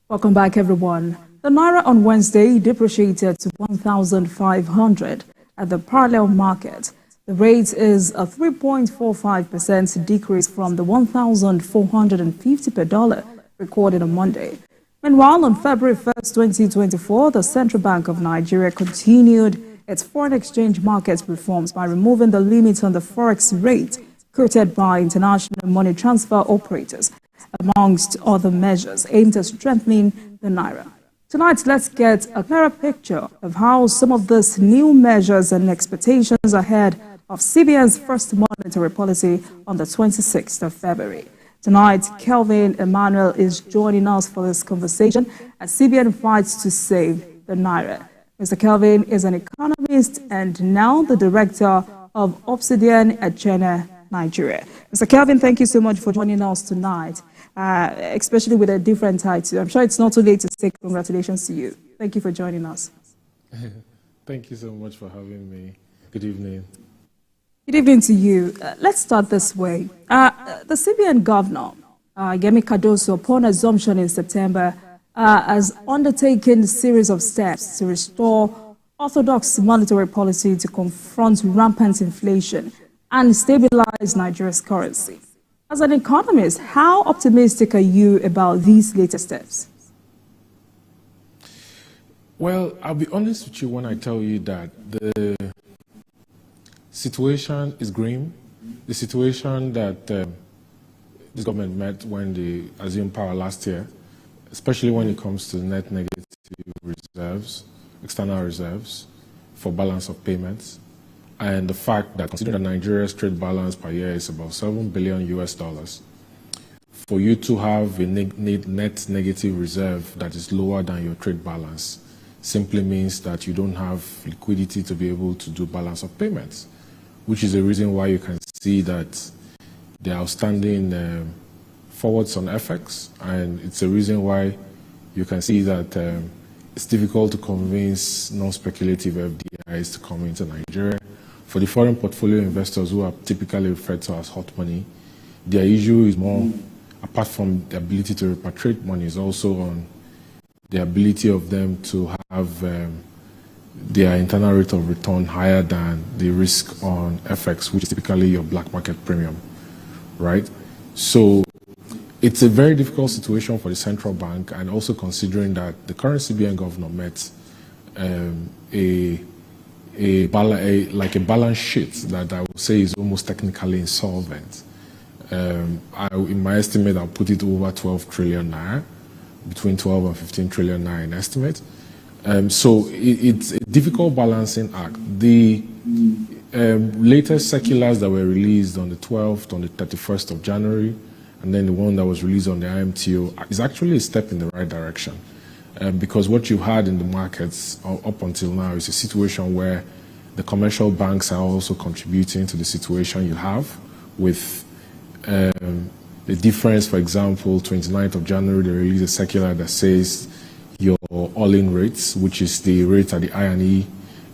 Welcome back, everyone. The naira on Wednesday depreciated to 1,500 at the parallel market. The rate is a 3.45% decrease from the 1,450 per dollar recorded on Monday. Meanwhile, on February 1st, 2024, the Central Bank of Nigeria continued its foreign exchange market reforms by removing the limit on the forex rate quoted by international money transfer operators, amongst other measures aimed at strengthening the naira. Tonight, let's get a clearer picture of how some of these new measures and expectations ahead of CBN's first monetary policy on the 26th of February. Tonight, Kelvin Emmanuel is joining us for this conversation as CBN fights to save the naira. Mr. Kelvin is an economist and now the director of Obsidian at China, Nigeria. Mr. Kelvin, thank you so much for joining us tonight, especially with a different title. I'm sure it's not too late to say congratulations to you. Thank you for joining us. Thank you so much for having me. Good evening. Good evening to you. Let's start this way. The CBN governor, Yemi Cardoso, upon assumption in September, has undertaken a series of steps to restore orthodox monetary policy to confront rampant inflation and stabilize Nigeria's currency. As an economist, how optimistic are you about these latest steps? Well, I'll be honest with you when I tell you that the situation is grim. The situation that this government met when they assumed power last year, especially when it comes to net negative reserves, external reserves for balance of payments, and the fact that considering that Nigeria's trade balance per year is about $7 billion US, for you to have a net negative reserve that is lower than your trade balance simply means that you don't have liquidity to be able to do balance of payments, which is the reason why you can see that the outstanding forwards on FX, and it's a reason why you can see that it's difficult to convince non-speculative FDIs to come into Nigeria. For the foreign portfolio investors who are typically referred to as hot money, their issue is more, apart from the ability to repatriate money, is also on the ability of them to have their internal rate of return higher than the risk on FX, which is typically your black market premium, right? So it's a very difficult situation for the central bank, and also considering that the current CBN governor met a balance sheet that I would say is almost technically insolvent. In my estimate, I'll put it over 12 trillion naira, between 12 and 15 trillion naira in estimate. So it's a difficult balancing act. The latest circulars that were released on the 12th, on the 31st of January, and then the one that was released on the IMTO is actually a step in the right direction. Because what you had in the markets up until now is a situation where the commercial banks are also contributing to the situation you have with the difference. For example, 29th of January, they released a circular that says your all-in rates, which is the rate at the I&E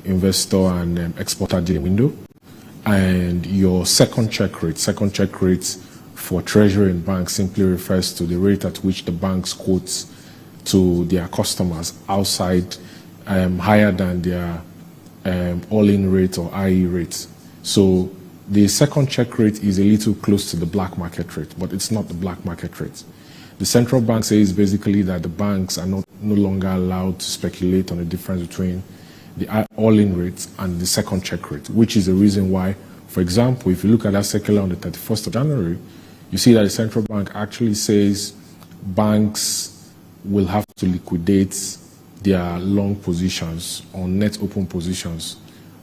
investor and exporter dealing window, and your second check rate for treasury and banks simply refers to the rate at which the banks quotes to their customers outside, higher than their all-in rate or IE rate. So the second check rate is a little close to the black market rate, but it's not the black market rate. The central bank says basically that the banks are no longer allowed to speculate on the difference between the all-in rate and the second check rate, which is the reason why, for example, if you look at that circular on the 31st of January, you see that the central bank actually says banks will have to liquidate their long positions on net open positions,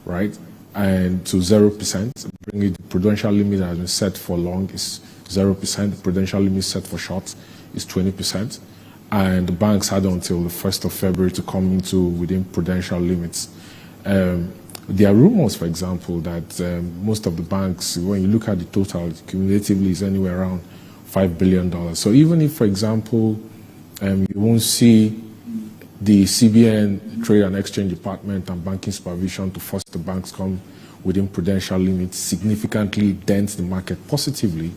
right? And to 0%, bring it, the prudential limit that has been set for long is 0%, the prudential limit set for short is 20%. And the banks had until the 1st of February to come into within prudential limits. There are rumors, for example, that most of the banks, when you look at the total, cumulatively is anywhere around $5 billion. So even if, for example, you won't see the CBN Trade and Exchange Department and Banking Supervision to force the banks come within prudential limits significantly dent the market positively,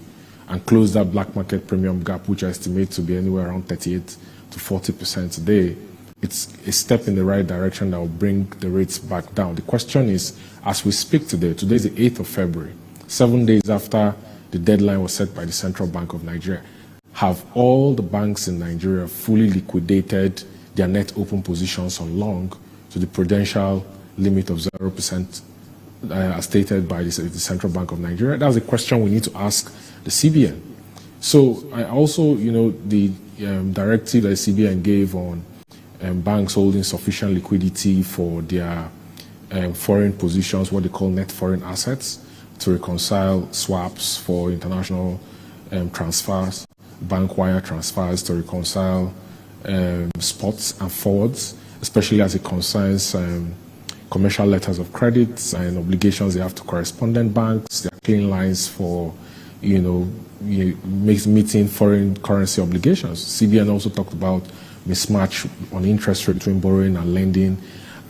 and close that black market premium gap, which I estimate to be anywhere around 38 to 40% today, it's a step in the right direction that will bring the rates back down. The question is, as we speak today is the 8th of February, 7 days after the deadline was set by the Central Bank of Nigeria, have all the banks in Nigeria fully liquidated their net open positions on long to the prudential limit of 0%, as stated by the Central Bank of Nigeria? That's a question we need to ask the CBN. So I also, the directive that the CBN gave on banks holding sufficient liquidity for their foreign positions, what they call net foreign assets, to reconcile swaps for international transfers, bank wire transfers, to reconcile spots and forwards, especially as it concerns commercial letters of credit and obligations they have to correspondent banks. There are clean lines for, meeting foreign currency obligations. CBN also talked about mismatch on interest rate between borrowing and lending,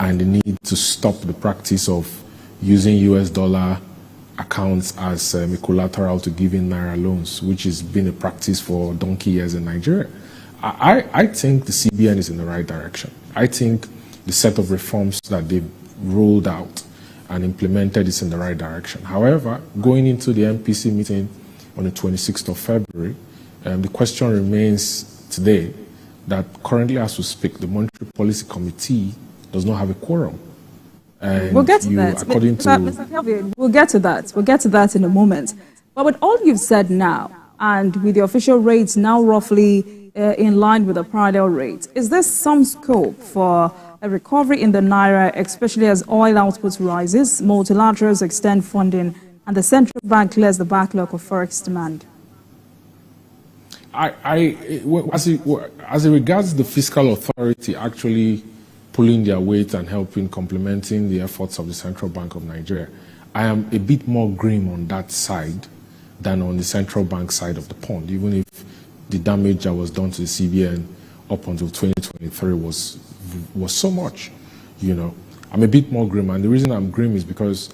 and the need to stop the practice of using US dollar accounts as a collateral to give in naira loans, which has been a practice for donkey years in Nigeria. I think the CBN is in the right direction. I think the set of reforms that they've rolled out and implemented is in the right direction. However, going into the NPC meeting on the 26th of February, the question remains today that currently, as we speak, the Monetary Policy Committee does not have a quorum. And we'll get to that. According to Mr. Kelvin, we'll get to that. We'll get to that in a moment. But with all you've said now, and with the official rates now roughly in line with the parallel rate, is there some scope for a recovery in the naira, especially as oil output rises, multilaterals extend funding, and the central bank clears the backlog of forex demand? As it regards the fiscal authority actually pulling their weight and helping complementing the efforts of the Central Bank of Nigeria, I am a bit more grim on that side than on the central bank side of the pond, even if the damage that was done to the CBN up until 2023 was so much. I'm a bit more grim, and the reason I'm grim is because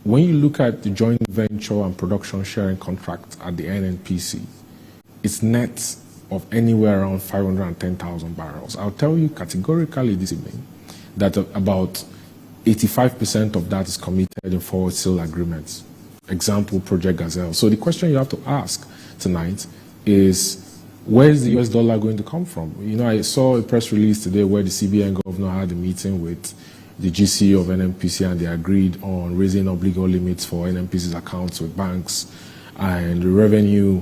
when you look at the joint venture and production sharing contract at the NNPC, it's net of anywhere around 510,000 barrels. I'll tell you categorically this evening that about 85% of that is committed in forward sale agreements. Example, Project Gazelle. So the question you have to ask tonight is, where is the US dollar going to come from? I saw a press release today where the CBN governor had a meeting with the GC of NNPC, and they agreed on raising obligor limits for NNPC's accounts with banks and the revenue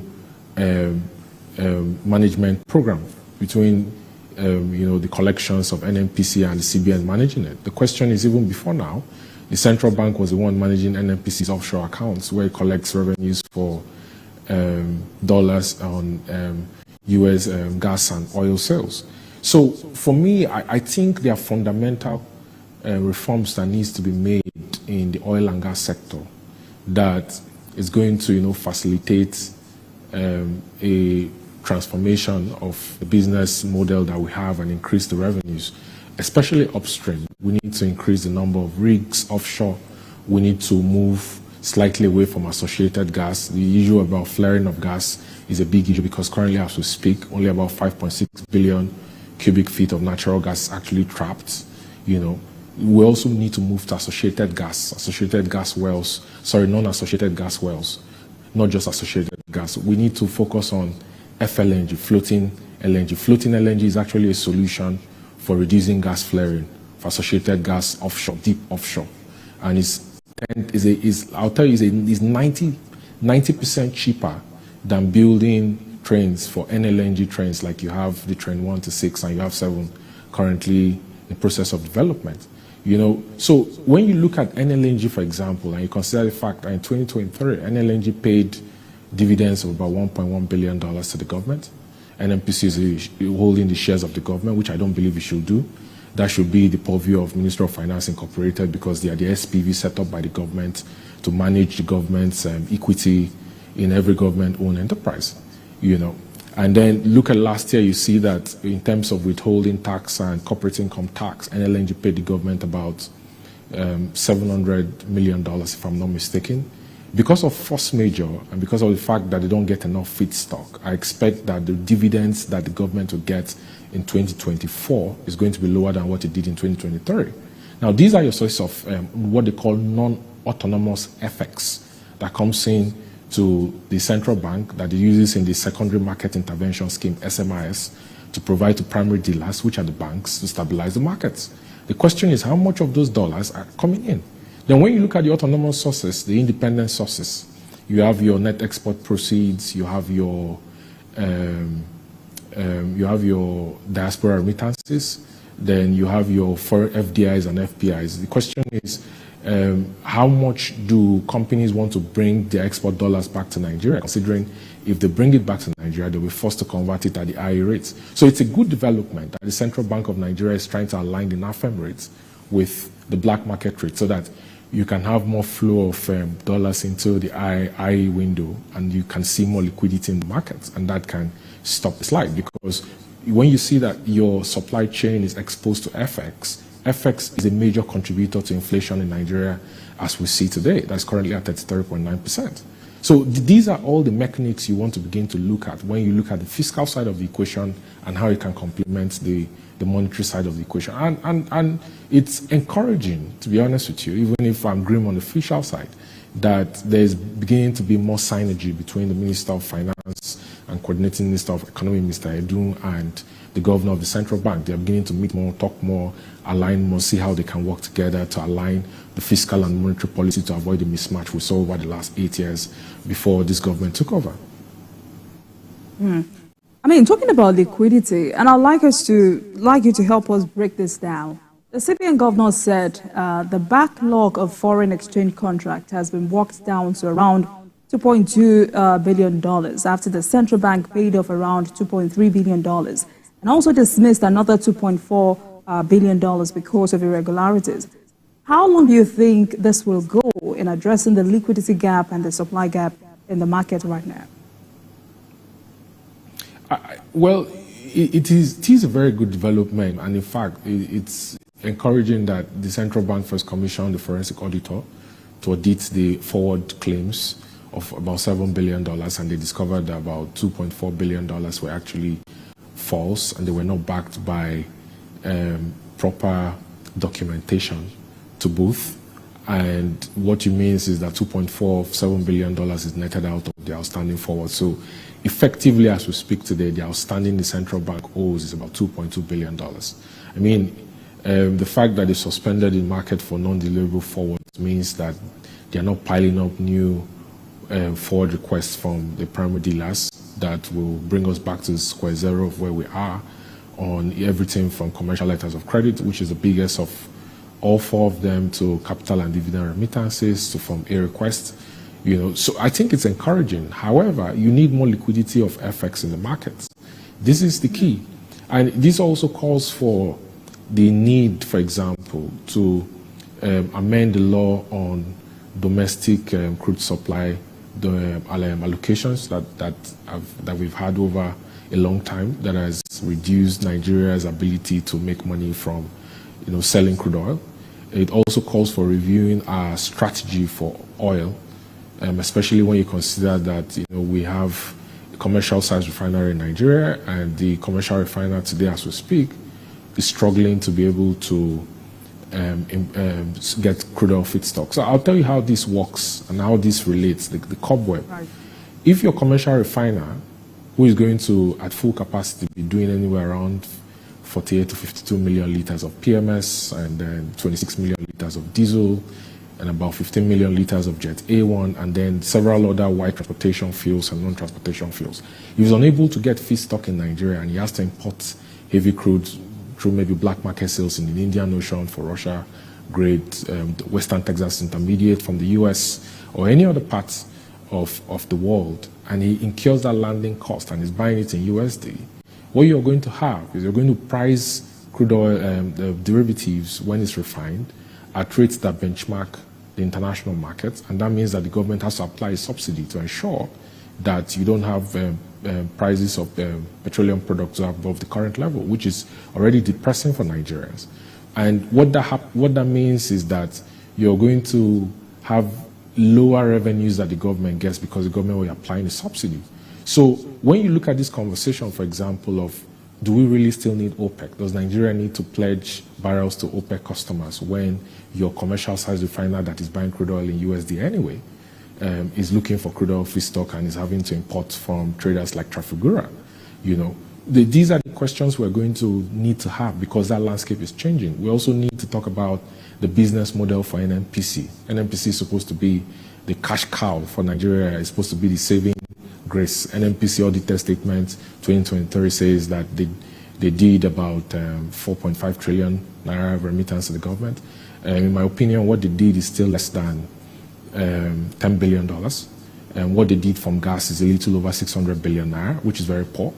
management program between the collections of NNPC and the CBN managing it. The question is, even before now, the central bank was the one managing NNPC's offshore accounts, where it collects revenues for dollars on US gas and oil sales. So for me, I think there are fundamental reforms that needs to be made in the oil and gas sector that is going to facilitate a transformation of the business model that we have and increase the revenues, especially upstream. We need to increase the number of rigs offshore. We need to move slightly away from associated gas. The issue about flaring of gas is a big issue because currently, as we speak, only about 5.6 billion cubic feet of natural gas is actually trapped. We also need to move to non-associated gas wells, not just associated gas. We need to focus on FLNG, floating LNG. Floating LNG is actually a solution for reducing gas flaring for associated gas offshore, deep offshore. And I'll tell you, is 90% cheaper than building trains for NLNG trains, like you have the train 1 to 6 and you have 7 currently in the process of development. So when you look at NLNG, for example, and you consider the fact that in 2023, NLNG paid dividends of about $1.1 billion to the government. NNPC is holding the shares of the government, which I don't believe it should do. That should be the purview of Minister of Finance Incorporated, because they are the SPV set up by the government to manage the government's equity in every government-owned enterprise. And then look at last year, you see that in terms of withholding tax and corporate income tax, NLNG paid the government about $700 million, if I'm not mistaken. Because of force majeure and because of the fact that they don't get enough feedstock, I expect that the dividends that the government will get in 2024 is going to be lower than what it did in 2023. Now, these are your sources of what they call non-autonomous FX that comes in to the central bank that it uses in the secondary market intervention scheme, SMIS, to provide to primary dealers, which are the banks, to stabilize the markets. The question is how much of those dollars are coming in? Then when you look at the autonomous sources, the independent sources, you have your net export proceeds, you have your diaspora remittances, then you have your foreign FDIs and FPIs. The question is, how much do companies want to bring their export dollars back to Nigeria, considering if they bring it back to Nigeria, they'll be forced to convert it at the higher rates. So it's a good development that the Central Bank of Nigeria is trying to align the NAFEM rates with the black market rate so that you can have more flow of dollars into the IE window and you can see more liquidity in the markets, and that can stop the slide. Because when you see that your supply chain is exposed to FX, FX is a major contributor to inflation in Nigeria as we see today. That's currently at 33.9%. So these are all the mechanics you want to begin to look at when you look at the fiscal side of the equation and how it can complement the monetary side of the equation. And it's encouraging, to be honest with you, even if I'm grim on the fiscal side, that there's beginning to be more synergy between the Minister of Finance and Coordinating Minister of Economy, Mr. Edun, and the Governor of the Central Bank. They're beginning to meet more, talk more, align more, see how they can work together to align the fiscal and monetary policy to avoid the mismatch we saw over the last 8 years before this government took over. I mean, talking about liquidity, and I'd like you to help us break this down. The CBN governor said the backlog of foreign exchange contract has been worked down to around $2.2 billion after the central bank paid off around $2.3 billion and also dismissed another $2.4 billion because of irregularities. How long do you think this will go in addressing the liquidity gap and the supply gap in the market right now? Well, it is a very good development, and in fact, it's encouraging that the central bank first commissioned the forensic auditor to audit the forward claims of about $7 billion, and they discovered that about $2.4 billion were actually false, and they were not backed by proper documentation to both. And what it means is that $2.47 billion is netted out of the outstanding forward. So effectively, as we speak today, the outstanding the central bank owes is about $2.2 billion. I mean, the fact that they suspended the market for non-deliverable forwards means that they are not piling up new forward requests from the primary dealers that will bring us back to square zero of where we are on everything from commercial letters of credit, which is the biggest of all four of them, to capital and dividend remittances, to from a request. So I think it's encouraging. However, you need more liquidity of FX in the markets. This is the key. And this also calls for the need, for example, to amend the law on domestic crude supply, the allocations that we've had over a long time, that has reduced Nigeria's ability to make money from selling crude oil. It also calls for reviewing our strategy for oil, especially when you consider that we have a commercial size refinery in Nigeria, and the commercial refiner today, as we speak, is struggling to be able to get crude oil feedstock. So I'll tell you how this works and how this relates, the cobweb. Right. If your commercial refiner, who is going to, at full capacity, be doing anywhere around 48 to 52 million liters of PMS, and then 26 million liters of diesel, and about 15 million liters of Jet A1, and then several other white transportation fuels and non-transportation fuels. He was unable to get feedstock in Nigeria, and he has to import heavy crude through maybe black market sales in the Indian Ocean for Russia grade, Western Texas Intermediate from the US, or any other parts of the world, and he incurs that landing cost and is buying it in USD. What you're going to have is you're going to price crude oil the derivatives when it's refined at rates that benchmark the international markets, and that means that the government has to apply a subsidy to ensure that you don't have prices of petroleum products above the current level, which is already depressing for Nigerians. And what that means is that you're going to have lower revenues that the government gets because the government will apply a subsidy. So when you look at this conversation, for example, of do we really still need OPEC? Does Nigeria need to pledge barrels to OPEC customers when your commercial size refiner that is buying crude oil in USD anyway is looking for crude oil feedstock and is having to import from traders like Trafigura? These are the questions we're going to need to have because that landscape is changing. We also need to talk about the business model for NNPC. NNPC is supposed to be the cash cow for Nigeria. It's supposed to be the saving grace. NNPC auditor statement 2023 says that they did about 4.5 trillion naira remittance to the government. In my opinion, what they did is still less than $10 billion. And what they did from gas is a little over 600 billion naira, which is very poor.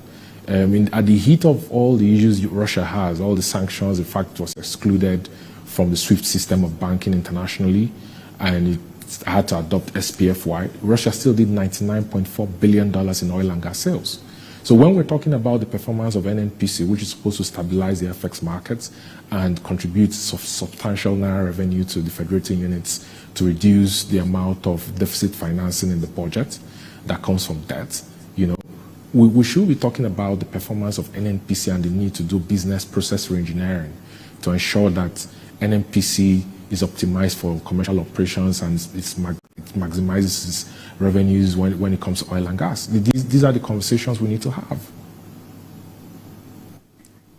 At the heat of all the issues Russia has, all the sanctions, the fact it was excluded from the SWIFT system of banking internationally, and it had to adopt SPFY, Russia still did $99.4 billion in oil and gas sales. So when we're talking about the performance of NNPC, which is supposed to stabilize the FX markets and contribute substantial naira revenue to the federating units to reduce the amount of deficit financing in the budget that comes from debt, we should be talking about the performance of NNPC and the need to do business process reengineering to ensure that NNPC is optimized for commercial operations and it maximizes its revenues when it comes to oil and gas. These are the conversations we need to have.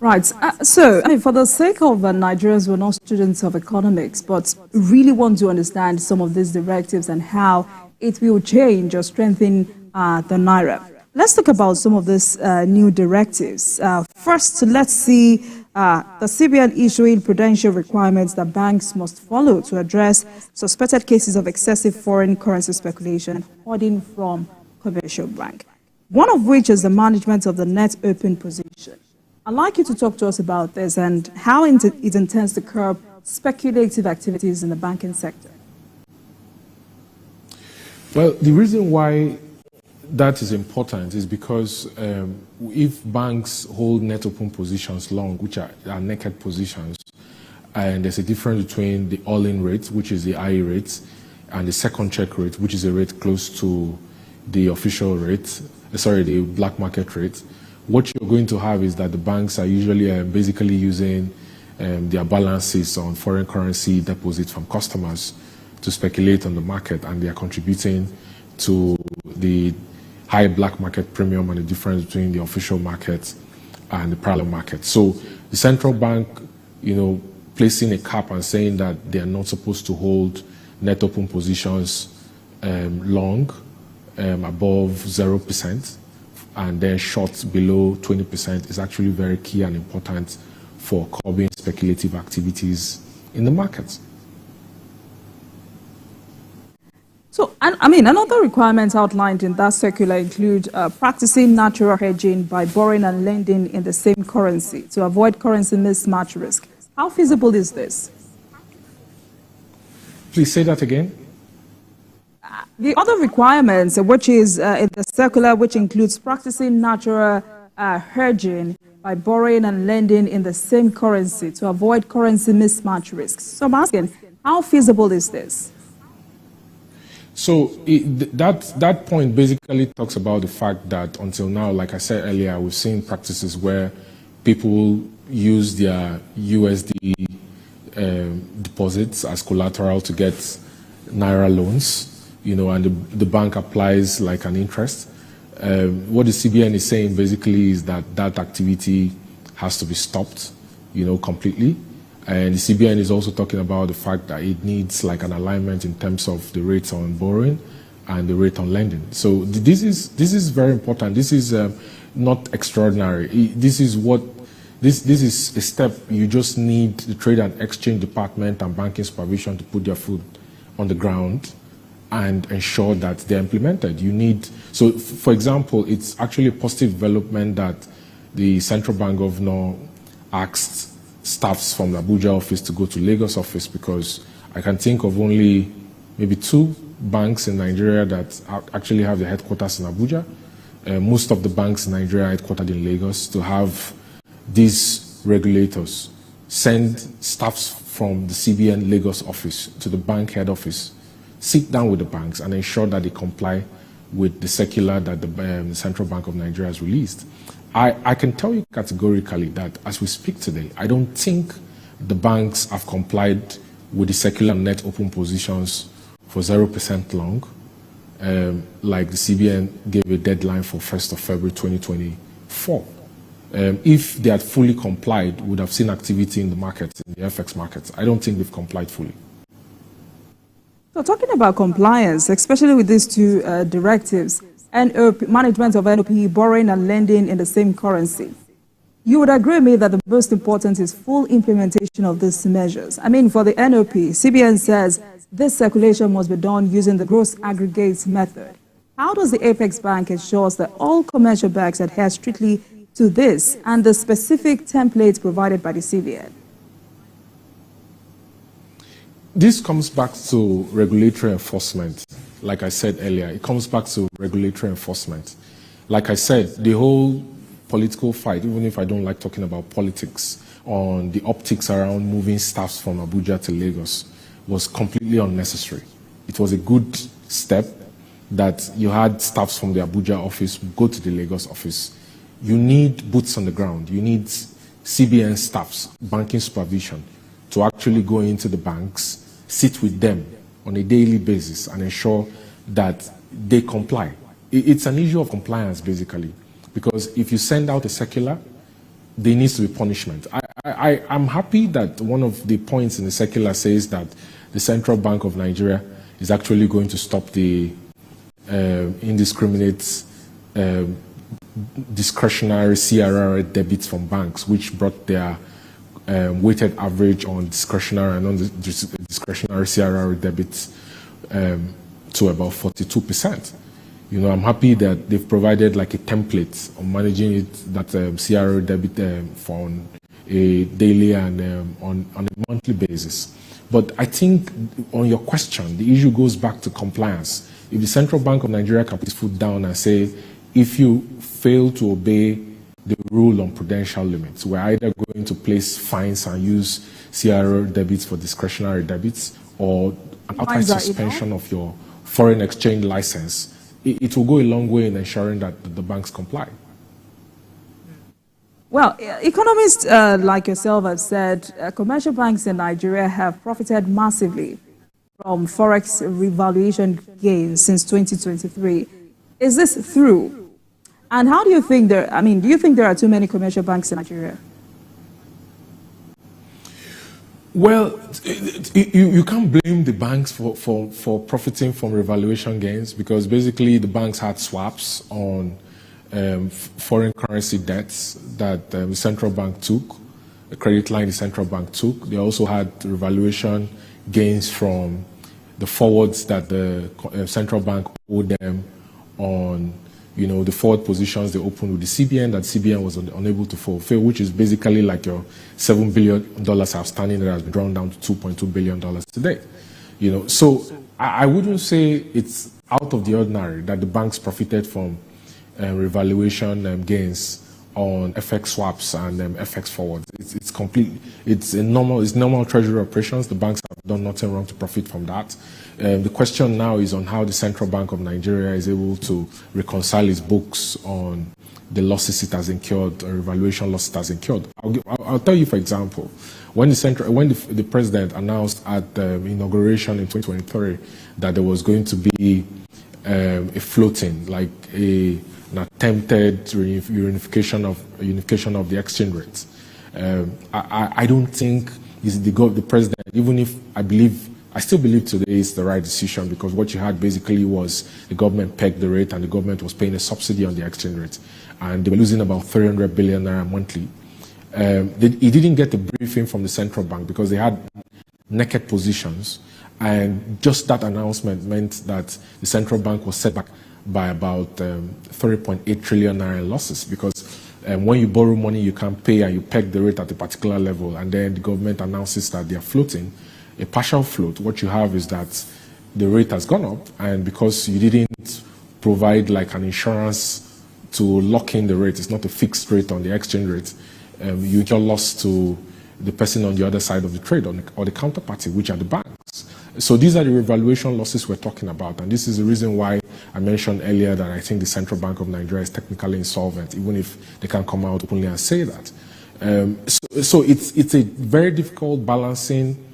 Right. For the sake of Nigerians who are not students of economics, but really want to understand some of these directives and how it will change or strengthen the naira, let's talk about some of these new directives. First, let's see the CBN issuing prudential requirements that banks must follow to address suspected cases of excessive foreign currency speculation and hoarding from commercial bank, one of which is the management of the net open position. I'd like you to talk to us about this and how it intends to curb speculative activities in the banking sector. Well, the reason why that is important is because if banks hold net open positions long, which are naked positions, and there's a difference between the all-in rate, which is the IE rate, and the second check rate, which is a rate close to the official rate, the black market rate, what you're going to have is that the banks are usually basically using their balances on foreign currency deposits from customers to speculate on the market, and they are contributing to the high black market premium and the difference between the official market and the parallel market. So the central bank, placing a cap and saying that they are not supposed to hold net open positions long above 0% and then short below 20% is actually very key and important for curbing speculative activities in the markets. So, another requirement outlined in that circular include practicing natural hedging by borrowing and lending in the same currency to avoid currency mismatch risk. How feasible is this? Please say that again. The other requirements, which is in the circular, which includes practicing natural hedging by borrowing and lending in the same currency to avoid currency mismatch risks. So I'm asking, how feasible is this? So that point basically talks about the fact that until now, like I said earlier, we've seen practices where people use their USD deposits as collateral to get naira loans, and the bank applies like an interest. What the CBN is saying basically is that activity has to be stopped, completely. And the CBN is also talking about the fact that it needs like an alignment in terms of the rates on borrowing and the rate on lending. So this is very important. This is not extraordinary. This is a step you just need the Trade and Exchange Department and Banking Supervision to put their foot on the ground and ensure that they're implemented. So for example, it's actually a positive development that the central bank governor asked staffs from the Abuja office to go to Lagos office, because I can think of only maybe 2 banks in Nigeria that actually have their headquarters in Abuja. Most of the banks in Nigeria are headquartered in Lagos. To have these regulators send staffs from the CBN Lagos office to the bank head office sit down with the banks and ensure that they comply with the circular that the Central Bank of Nigeria has released. I can tell you categorically that as we speak today, I don't think the banks have complied with the circular net open positions for 0% long, like the CBN gave a deadline for 1st of February 2024. If they had fully complied, we would have seen activity in the markets, in the FX markets. I don't think they've complied fully. So talking about compliance, especially with these two directives, and management of NOP, borrowing and lending in the same currency, you would agree with me that the most important is full implementation of these measures. I mean, for the NOP, CBN says this circulation must be done using the gross aggregates method. How does the Apex Bank ensure that all commercial banks adhere strictly to this and the specific templates provided by the CBN? This comes back to regulatory enforcement. Like I said earlier, it comes back to regulatory enforcement. Like I said, the whole political fight, even if I don't like talking about politics, on the optics around moving staffs from Abuja to Lagos was completely unnecessary. It was a good step that you had staffs from the Abuja office go to the Lagos office. You need boots on the ground. You need CBN staffs, banking supervision, to actually go into the banks, sit with them on a daily basis and ensure that they comply. It's an issue of compliance, basically, because if you send out a circular, there needs to be punishment. I'm happy that one of the points in the circular says that the Central Bank of Nigeria is actually going to stop the indiscriminate discretionary CRR debits from banks, which brought their weighted average on discretionary and non-discretionary CRR debits to about 42%. You know, I'm happy that they've provided like a template on managing it, that CRR debit for a daily and on a monthly basis. But I think on your question, the issue goes back to compliance. If the Central Bank of Nigeria can put its foot down and say, if you fail to obey the rule on prudential limits, we're either going to place fines and use CRR debits for discretionary debits or an outright suspension of your foreign exchange license, it will go a long way in ensuring that the banks comply. Well, economists like yourself have said commercial banks in Nigeria have profited massively from forex revaluation gains since 2023. Is this true? And how do you think do you think there are too many commercial banks in Nigeria? Well, you can't blame the banks for profiting from revaluation gains, because basically the banks had swaps on foreign currency debts that the central bank took, the credit line the central bank took. They also had revaluation gains from the forwards that the central bank owed them on, you know, the forward positions they opened with the CBN that CBN was unable to fulfill, which is basically like your $7 billion outstanding that has been drawn down to $2.2 billion today. You know, so I wouldn't say it's out of the ordinary that the banks profited from revaluation gains on FX swaps and FX forwards. It's normal treasury operations. The banks have done nothing wrong to profit from that. The question now is on how the Central Bank of Nigeria is able to reconcile its books on the losses it has incurred, or revaluation losses it has incurred. I'll tell you, for example, when the president announced at the inauguration in 2023 that there was going to be a floating, like an attempted unification of the exchange rates. I don't think the president, even if I still believe today is the right decision, because what you had basically was the government pegged the rate and the government was paying a subsidy on the exchange rate, and they were losing about 300 billion naira monthly. He didn't get the briefing from the central bank because they had naked positions, and just that announcement meant that the central bank was set back by about 3.8 trillion naira losses, because when you borrow money you can't pay and you peg the rate at a particular level, and then the government announces that they are floating a partial float. What you have is that the rate has gone up, and because you didn't provide like an insurance to lock in the rate, it's not a fixed rate on the exchange rate, you incur loss to the person on the other side of the trade, or the counterparty, which are the banks. So these are the revaluation losses we're talking about, and this is the reason why I mentioned earlier that I think the Central Bank of Nigeria is technically insolvent, even if they can't come out openly and say that. So it's a very difficult balancing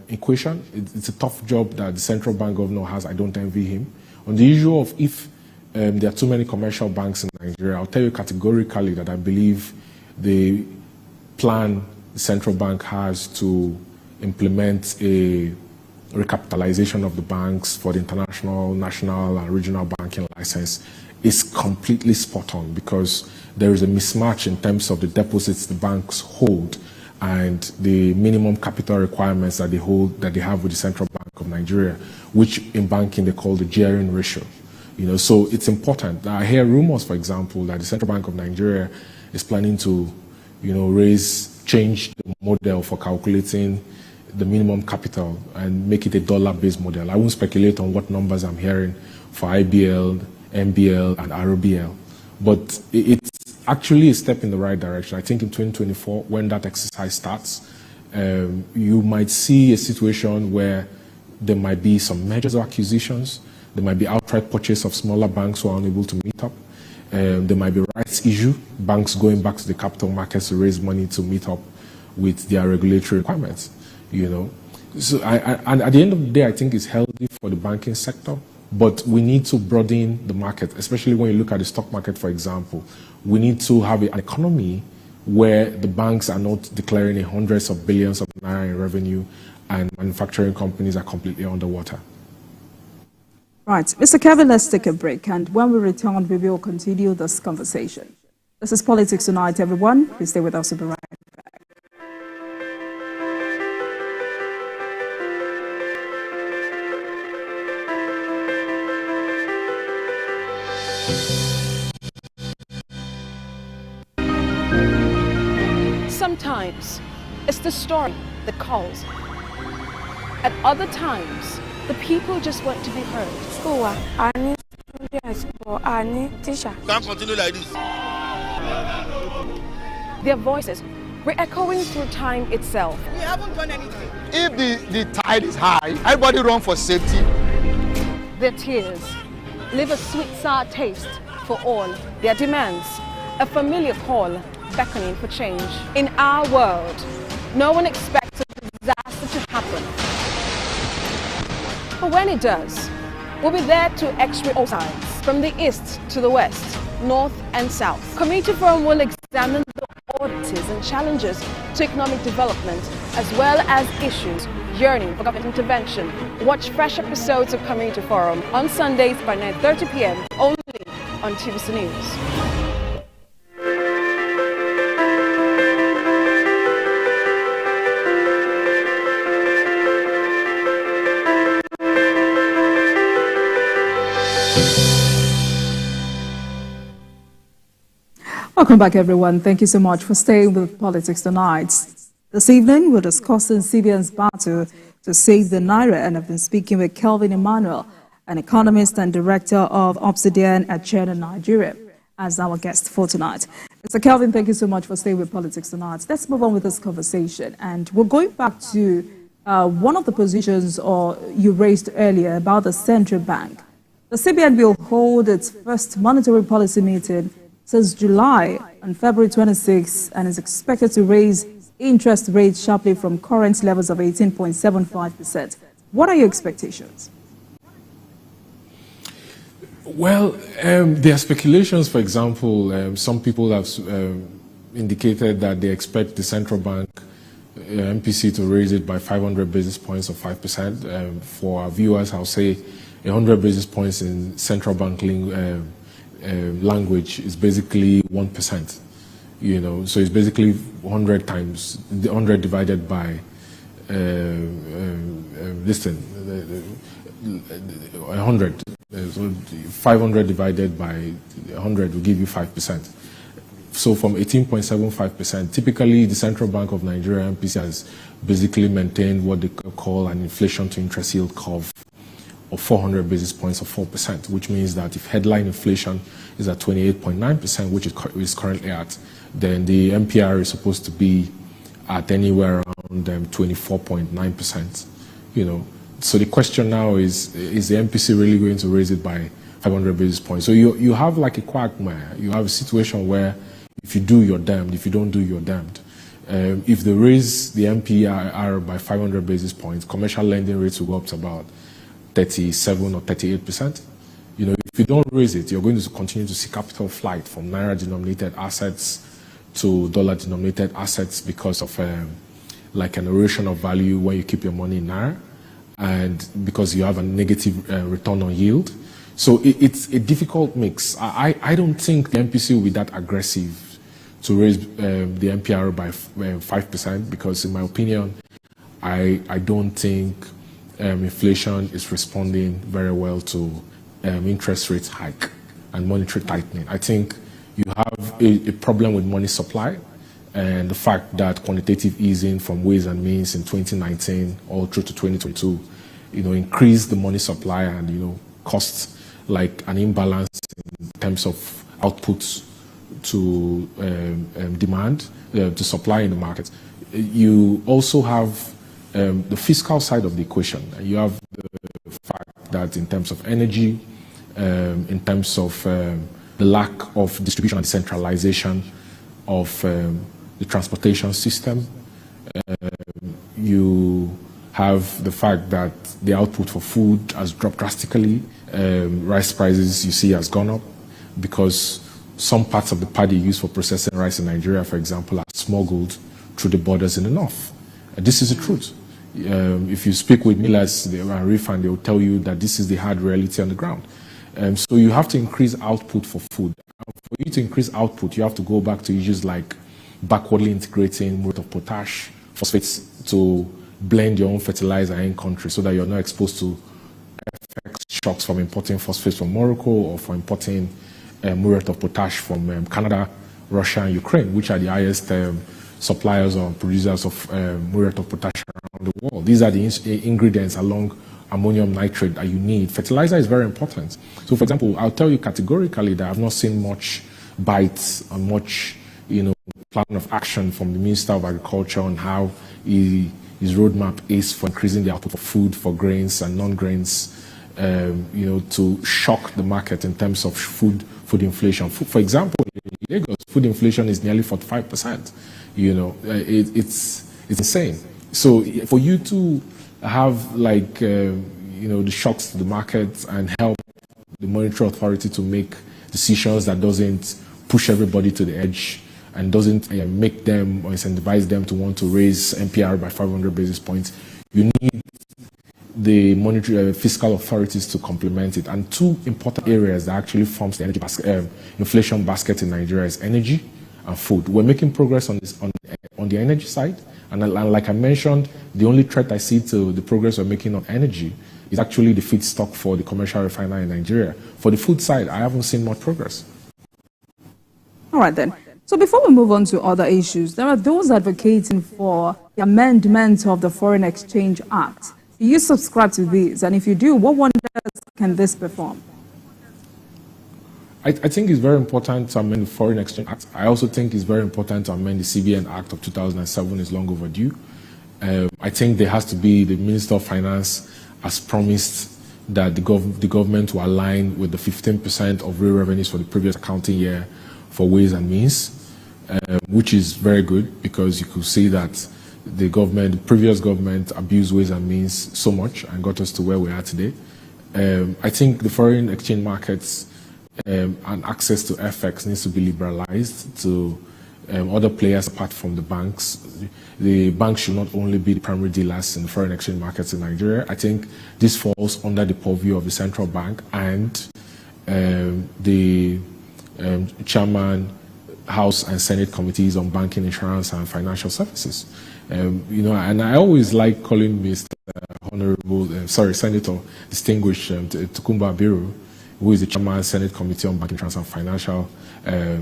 equation. It's a tough job that the central bank governor has. I don't envy him. On the issue of if there are too many commercial banks in Nigeria, I'll tell you categorically that I believe the plan the central bank has to implement a recapitalization of the banks for the international, national, and regional banking license is completely spot on, because there is a mismatch in terms of the deposits the banks hold and the minimum capital requirements that they have with the Central Bank of Nigeria, which in banking they call the gearing ratio. So it's important. I hear rumors, for example, that the Central Bank of Nigeria is planning to, change the model for calculating the minimum capital and make it a dollar-based model. I won't speculate on what numbers I'm hearing for IBL, MBL, and ROBL, but it's actually a step in the right direction. I think in 2024, when that exercise starts, you might see a situation where there might be some mergers or acquisitions. There might be outright purchase of smaller banks who are unable to meet up. There might be rights issue, banks going back to the capital markets to raise money to meet up with their regulatory requirements. So and at the end of the day, I think it's healthy for the banking sector, but we need to broaden the market, especially when you look at the stock market, for example. We need to have an economy where the banks are not declaring hundreds of billions of naira in revenue and manufacturing companies are completely underwater. Right. Mr. Kevin, let's take a break, and when we return, we will continue this conversation. This is Politics Tonight, everyone. Please stay with us. We'll be right back. Sometimes it's the story that calls. At other times, the people just want to be heard. School, I need students, or I need teachers. Can't continue like this. Their voices re-echoing through time itself. We haven't done anything. If the tide is high, everybody run for safety. Their tears leave a sweet sour taste for all their demands. A familiar call beckoning for change. In our world, no one expects a disaster to happen. But when it does, we'll be there to x-ray all sides, from the east to the west, north and south. Community Forum will examine the oddities and challenges to economic development, as well as issues yearning for government intervention. Watch fresh episodes of Community Forum on Sundays by 9:30 p.m. only on TVC News. Welcome back, everyone. Thank you so much for staying with Politics Tonight. This evening, we're discussing CBN's battle to save the naira, and I've been speaking with Kelvin Emmanuel, an economist and director of Obsidian at China, Nigeria, as our guest for tonight. Mr. Kelvin, thank you so much for staying with Politics Tonight. Let's move on with this conversation, and we're going back to one of the positions you raised earlier about the central bank. The CBN will hold its first monetary policy meeting since July on February 26, and is expected to raise interest rates sharply from current levels of 18.75%. What are your expectations? Well, there are speculations. For example, some people have indicated that they expect the central bank, NNPC, to raise it by 500 basis points or 5%. For our viewers, I'll say 100 basis points in central bank language is basically 1%, so it's basically 100 times, 100 divided by this thing, 100. So 500 divided by 100 will give you 5%. So from 18.75%, typically the Central Bank of Nigeria, NNPC, has basically maintained what they call an inflation to interest yield curve of 400 basis points of 4%, which means that if headline inflation is at 28.9%, which it is currently at, then the MPR is supposed to be at anywhere around 24.9%. So the question now is the NPC really going to raise it by 500 basis points? So you have like a quagmire. You have a situation where if you do, you're damned. If you don't do, you're damned. If they raise the MPR by 500 basis points, commercial lending rates will go up to about 37 or 38%. If you don't raise it, you're going to continue to see capital flight from naira-denominated assets to dollar-denominated assets because of like an erosion of value when you keep your money in naira, and because you have a negative return on yield. So it's a difficult mix. I don't think the MPC will be that aggressive to raise the MPR by 5%, because in my opinion, I don't think inflation is responding very well to interest rate hike and monetary tightening. I think you have a problem with money supply, and the fact that quantitative easing from Ways and Means in 2019 all through to 2022, increased the money supply and, caused like an imbalance in terms of outputs to demand, to supply in the market. You also have the fiscal side of the equation. You have the fact that in terms of energy, in terms of the lack of distribution and decentralization of the transportation system, you have the fact that the output for food has dropped drastically. Rice prices, you see, has gone up because some parts of the paddy used for processing rice in Nigeria, for example, are smuggled through the borders in the north. This is the truth. If you speak with millers and refund, they will tell you that this is the hard reality on the ground. So you have to increase output for food. For you to increase output, you have to go back to issues like backwardly integrating muriate of potash, phosphates to blend your own fertilizer in country so that you're not exposed to FX shocks from importing phosphates from Morocco or for importing muriate of potash from Canada, Russia, and Ukraine, which are the highest suppliers or producers of muriate of potash around the world. These are the ingredients along ammonium nitrate that you need. Fertilizer is very important. So, for example, I'll tell you categorically that I've not seen much bites and much, plan of action from the Minister of Agriculture on how his roadmap is for increasing the output of food for grains and non-grains, to shock the market in terms of food inflation. For example, in Lagos, food inflation is nearly 45%. It's insane. So for you to have the shocks to the market and help the monetary authority to make decisions that doesn't push everybody to the edge and doesn't make them or incentivize them to want to raise MPR by 500 basis points, you need the monetary fiscal authorities to complement it. And two important areas that actually forms the energy inflation basket in Nigeria is energy and food. We're making progress on this on the energy side, and like I mentioned, the only threat I see to the progress we're making on energy is actually the feedstock for the commercial refinery in Nigeria. For the food side, I haven't seen much progress. All right then. So before we move on to other issues, there are those advocating for the amendment of the Foreign Exchange Act. Do you subscribe to these? And if you do, what wonders can this perform? I think it's very important to amend the Foreign Exchange Act. I also think it's very important to amend the CBN Act of 2007. It's long overdue. I think there has to be, the Minister of Finance has promised that the government will align with the 15% of real revenues for the previous accounting year for Ways and Means, which is very good, because you could see that the previous government abused Ways and Means so much and got us to where we are today. I think the foreign exchange markets and access to FX needs to be liberalized to other players apart from the banks. The banks should not only be the primary dealers in the foreign exchange markets in Nigeria. I think this falls under the purview of the central bank and the chairman, House and Senate committees on banking, insurance, and financial services. And I always like calling Mr. Senator Distinguished Tukumba Abiru, who is the chairman of the Senate Committee on Banking, Insurance, and Financial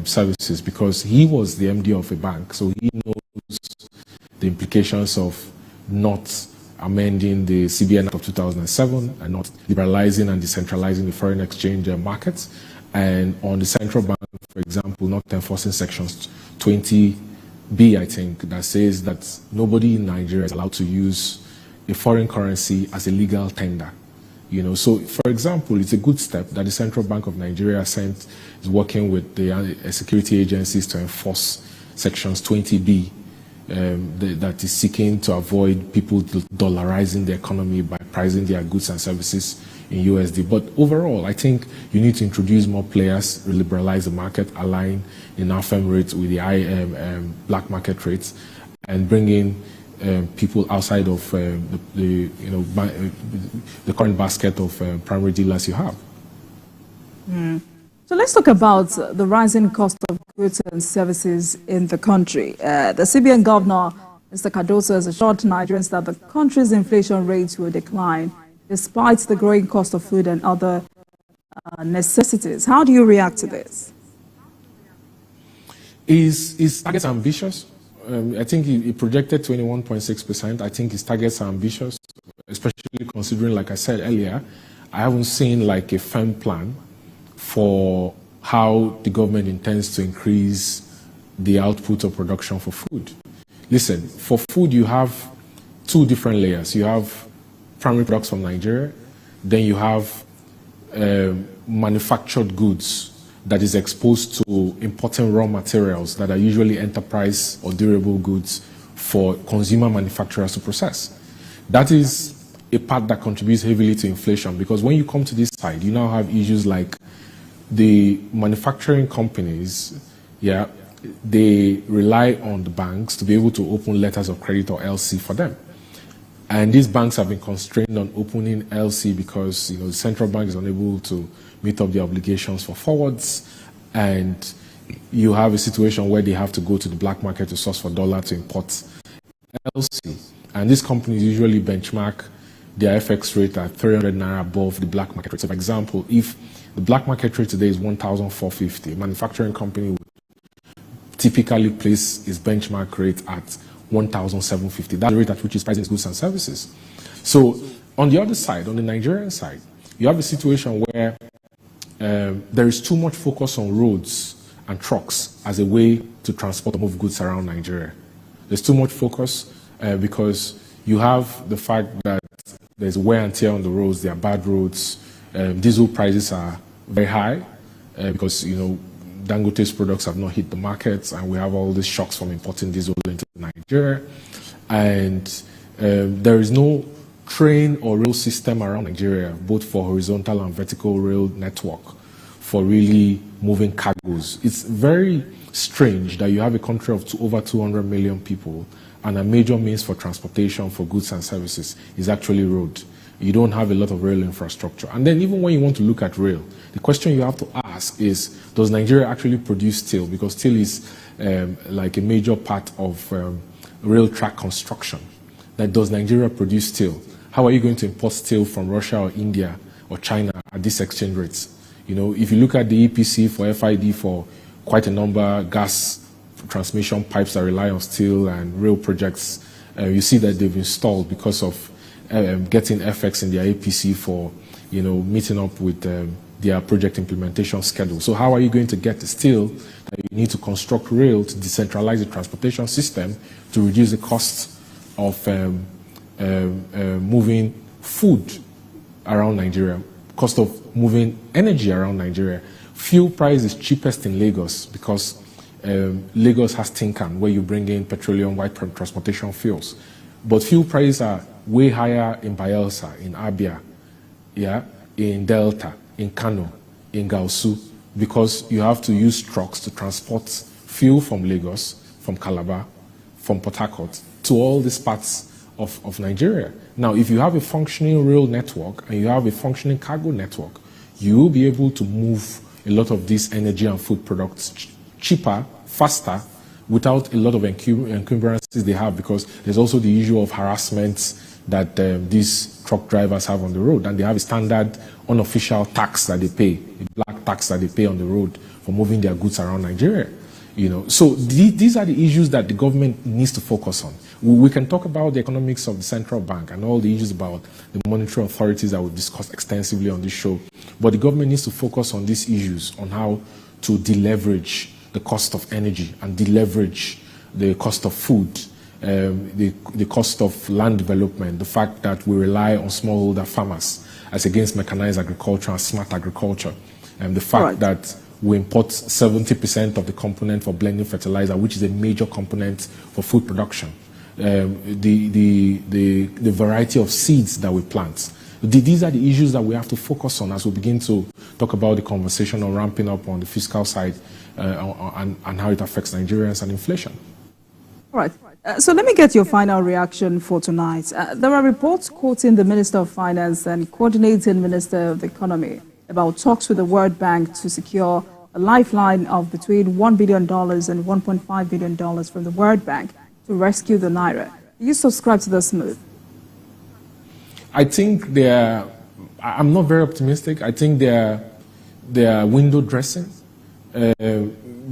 Services, because he was the MD of a bank, so he knows the implications of not amending the CBN Act of 2007 and not liberalizing and decentralizing the foreign exchange markets, and on the central bank, for example, not enforcing sections 20B, I think, that says that nobody in Nigeria is allowed to use a foreign currency as a legal tender. So for example, it's a good step that the Central Bank of Nigeria is working with the security agencies to enforce sections 20B that is seeking to avoid people dollarizing the economy by pricing their goods and services in USD. But overall, I think you need to introduce more players, liberalize the market, align the NAFEM rates with the black market rates, and bring in people outside of the current basket of primary dealers you have. So let's talk about the rising cost of goods and services in the country. The CBN governor, Mr. Cardoso, has assured Nigerians that the country's inflation rates will decline despite the growing cost of food and other necessities. How do you react to this? His targets ambitious. I think he projected 21.6%. I think his targets are ambitious, especially considering, like I said earlier, I haven't seen like a firm plan for how the government intends to increase the output of production for food. Listen, for food you have two different layers. You have primary products from Nigeria, then you have manufactured goods that is exposed to importing raw materials that are usually enterprise or durable goods for consumer manufacturers to process. That is a part that contributes heavily to inflation, because when you come to this side, you now have issues like the manufacturing companies, they rely on the banks to be able to open letters of credit or LC for them. And these banks have been constrained on opening LC because the central bank is unable to meet up the obligations for forwards, and you have a situation where they have to go to the black market to source for dollar to import LC. And these companies usually benchmark their FX rate at 300 naira above the black market rate. So for example, if the black market rate today is 1,450, a manufacturing company would typically place its benchmark rate at 1,750. That's the rate at which it's pricing its goods and services. So on the other side, on the Nigerian side, you have a situation where there is too much focus on roads and trucks as a way to transport or move goods around Nigeria. There's too much focus because you have the fact that there's wear and tear on the roads, there are bad roads, diesel prices are very high because, Dangote's products have not hit the markets, and we have all these shocks from importing diesel into Nigeria. And there is no train or rail system around Nigeria, both for horizontal and vertical rail network, for really moving cargoes. It's very strange that you have a country of over 200 million people, and a major means for transportation for goods and services is actually road. You don't have a lot of rail infrastructure. And then even when you want to look at rail, the question you have to ask is, does Nigeria actually produce steel? Because steel is like a major part of rail track construction. That does Nigeria produce steel? How are you going to import steel from Russia or India or China at these exchange rates? If you look at the EPC for FID for quite a number, gas transmission pipes that rely on steel and rail projects, you see that they've installed because of getting FX in their APC for, meeting up with their project implementation schedule. So how are you going to get the steel that you need to construct rail to decentralize the transportation system to reduce the cost of moving food around Nigeria, cost of moving energy around Nigeria? Fuel price is cheapest in Lagos because Lagos has Tinkan, where you bring in petroleum white transportation fuels. But fuel prices are way higher in Bayelsa, in Abia, in Delta, in Kano, in Gausu, because you have to use trucks to transport fuel from Lagos, from Calabar, from Port Harcourt, to all these parts of Nigeria. Now, if you have a functioning rail network and you have a functioning cargo network, you will be able to move a lot of these energy and food products cheaper, faster, without a lot of encumbrances they have, because there's also the issue of harassment that these truck drivers have on the road, and they have a standard unofficial tax that they pay, a black tax that they pay on the road for moving their goods around Nigeria. So these are the issues that the government needs to focus on. We can talk about the economics of the central bank and all the issues about the monetary authorities that we've discussed extensively on this show, but the government needs to focus on these issues, on how to deleverage the cost of energy and deleverage the cost of food the cost of land development, the fact that we rely on smallholder farmers as against mechanized agriculture and smart agriculture, and the fact that we import 70% of the component for blending fertilizer, which is a major component for food production. The variety of seeds that we plant. These are the issues that we have to focus on as we begin to talk about the conversation on ramping up on the fiscal side and how it affects Nigerians and inflation. All right. So let me get your final reaction for tonight. There are reports quoting the Minister of Finance and coordinating Minister of the Economy about talks with the World Bank to secure a lifeline of between $1 billion and $1.5 billion from the World Bank to rescue the naira. Do you subscribe to this move? I think I'm not very optimistic. I think they're window dressing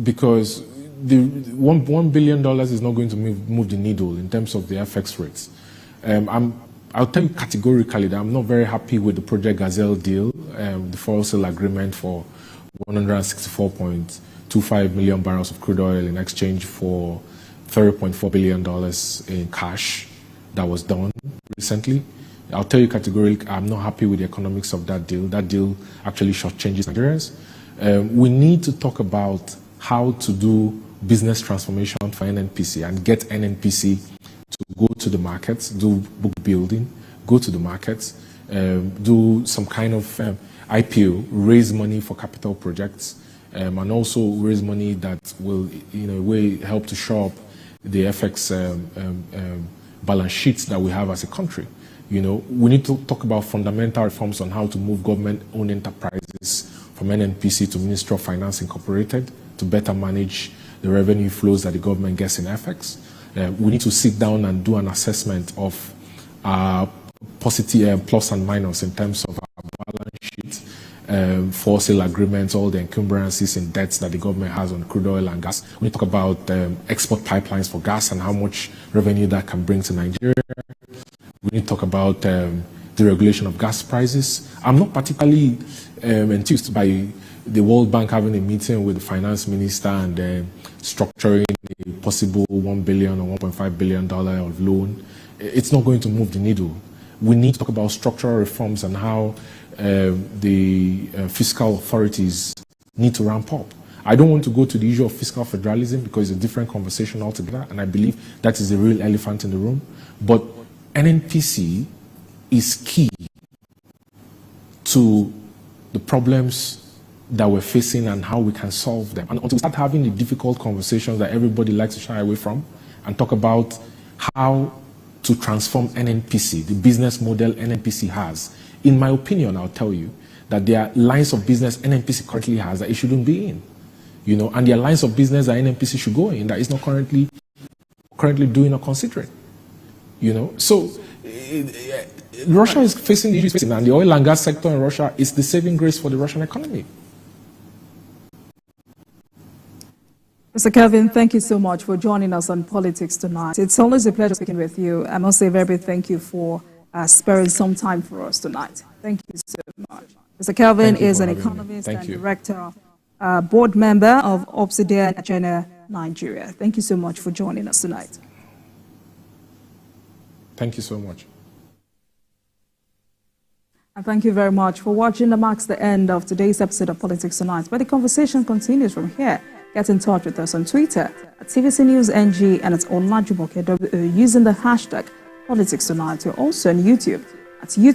because the $1 billion is not going to move the needle in terms of the FX rates. I'll tell you categorically that I'm not very happy with the Project Gazelle deal, the foreign sale agreement for 164.25 million barrels of crude oil in exchange for $30.4 billion in cash that was done recently. I'll tell you categorically, I'm not happy with the economics of that deal. That deal actually shortchanges Nigerians. We need to talk about how to do business transformation for NNPC and get NNPC to go to the markets, do book building, go to the markets, do some kind of IPO, raise money for capital projects, and also raise money that will, in a way, help to shore up the FX balance sheets that we have as a country. We need to talk about fundamental reforms on how to move government-owned enterprises from NNPC to Ministry of Finance Incorporated to better manage the revenue flows that the government gets in FX. We need to sit down and do an assessment of positive plus and minus in terms of our balance sheet, for sale agreements, all the encumbrances and debts that the government has on crude oil and gas. We need to talk about export pipelines for gas and how much revenue that can bring to Nigeria. We need to talk about the regulation of gas prices. I'm not particularly enthused by the World Bank having a meeting with the finance minister and structuring a possible $1 billion or $1.5 billion of loan. It's not going to move the needle. We need to talk about structural reforms and how the fiscal authorities need to ramp up. I don't want to go to the issue of fiscal federalism because it's a different conversation altogether, and I believe that is the real elephant in the room. But NNPC is key to the problems that we're facing and how we can solve them. And until we start having the difficult conversations that everybody likes to shy away from and talk about how to transform NNPC, the business model NNPC has, in my opinion, I'll tell you that there are lines of business NNPC currently has that it shouldn't be in. And there are lines of business that NNPC should go in that it's not currently doing or considering. So Russia is facing the issues, and the oil and gas sector in Russia is the saving grace for the Russian economy. Mr. Kelvin, thank you so much for joining us on Politics Tonight. It's always a pleasure speaking with you. I must say very big thank you for sparing some time for us tonight. Thank you so much. Mr. Kelvin is an economist and director, board member of Obsidian China, Nigeria. Thank you so much for joining us tonight. Thank you so much. And thank you very much for watching. That marks the end of today's episode of Politics Tonight. But the conversation continues from here. Get in touch with us on Twitter at TVC News NG and at Olajumoke using the hashtag Politics Tonight. We're also on YouTube at YouTube.